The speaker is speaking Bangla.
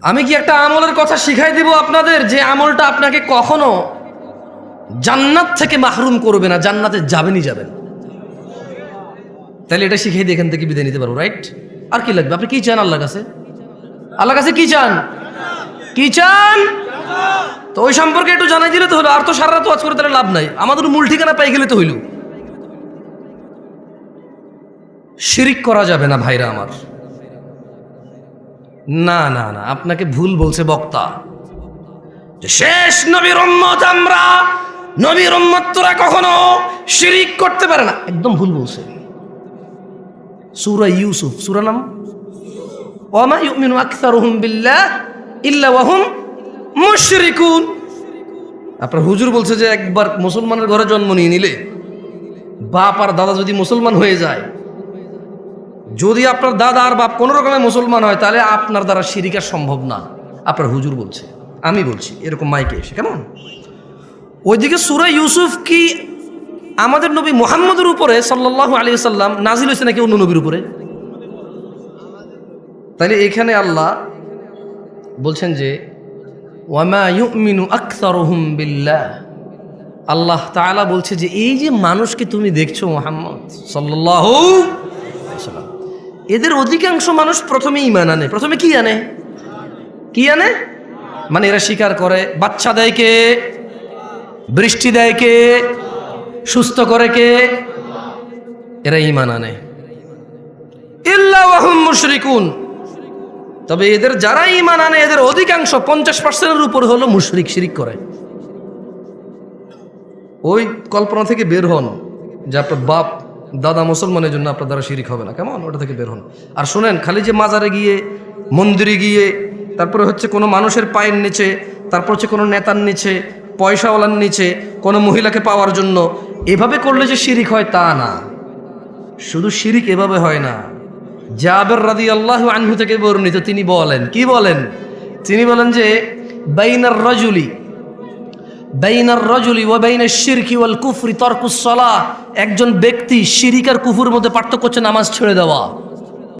আমি কি একটা আমলের কথা শিখাই দিব আপনাদের, যে আমলটা আপনাকে কখনো জান্নাত থেকে মাহরুম করবে না, জান্নাতে যাবেনই যাবেন। তাহলে এটা শিখাই দিয়ে এখান থেকে বিদায় নিতে পারবো, রাইট? আর কি লাগবে? আপনি কি চান আল্লাহর কাছে? আল্লাহর কাছে কি চান? কি চান? তো ওই সম্পর্কে একটু জানাই দিলে তো হলো। আর তো সারা রাত ওয়াজ করে তাহলে লাভ নাই, আমাদের মূল ঠিকানা পাই গেলে তো হইল। শিরিক করা যাবে না ভাইরা আমার। না না না, আপনাকে ভুল বলছে বক্তা, যে শেষ নবীর উম্মত আমরা, নবীর উম্মত তোরা কখনো শিরিক করতে পারে না, একদম ভুল বলছে। সূরা ইউসুফ, সূরা নাম ওয়া মা ইউমিনু আকসারুহুম বিল্লাহ ইল্লা ওয়া হুম মুশরিকুন। আপনার হুজুর বলছে যে একবার মুসলমানের ঘরে জন্ম নিয়ে নিলে, বাপ আর দাদা যদি মুসলমান হয়ে যায়, যদি আপনার দাদা আর বাপ কোনো রকমের মুসলমান হয়, তাহলে আপনার দ্বারা শিরিক আর সম্ভব না। আপনার হুজুর বলছে, আমি বলছি এরকম মাইকে এসে, কেমন? ওইদিকে সূরা ইউসুফ কি আমাদের নবী মুহাম্মদের উপরে সাল্লাল্লাহু আলাইহি ওয়াসাল্লাম নাজিল হয়েছে নাকি অন্য নবীর উপরে? তাহলে এখানে আল্লাহ বলছেন যে ওয়া মা ইউমিনু আকসারুহুম বিল্লাহ, আল্লাহ তাআলা বলছে যে এই যে মানুষকে তুমি দেখছো মুহাম্মদ সাল্লাল্লাহু আলাইহি ওয়াসাল্লাম, এদের অধিকাংশ মানুষ প্রথমে ঈমান আনে। প্রথমে কি আনে? কি আনে? মানে এরা স্বীকার করে বাচ্চা দেয় কে, বৃষ্টি দেয় কে, সুস্থ করে কে, এরা ঈমান আনে। ইল্লা ওয়া হুম মুশরিকুন, তবে এদের যারা ঈমান আনে এদের অধিকাংশ 50%-এর উপর হলো মুশরিক, শিরিক করে। ওই কল্পনা থেকে বের হন যে আপনার বাপ দাদা মুসলমানের জন্য আপনার দ্বারা শিরিক হবে না, কেমন? ওটা থেকে বের হন। আর শুনেন, খালি যে মাজারে গিয়ে, মন্দিরে গিয়ে, তারপরে হচ্ছে কোনো মানুষের পায়ের নিচে, তারপর হচ্ছে কোনো নেতার নিচে, পয়সাওয়ালার নিচে, কোনো মহিলাকে পাওয়ার জন্য এভাবে করলে যে শিরিক হয় তা না। শুধু শিরিক এভাবে হয় না। জাবের রাদিয়াল্লাহু আনহু থেকে বর্ণিত, তিনি বলেন, কি বলেন? তিনি বলেন যে বাইনার রাজুলি ওয়া বাইনাশ শিরকি ওয়াল কুফরি তারকুস সালাহ, একজন ব্যক্তি শিরিক আর কুফরের মধ্যে পার্থক্য হচ্ছে নামাজ ছেড়ে দেওয়া।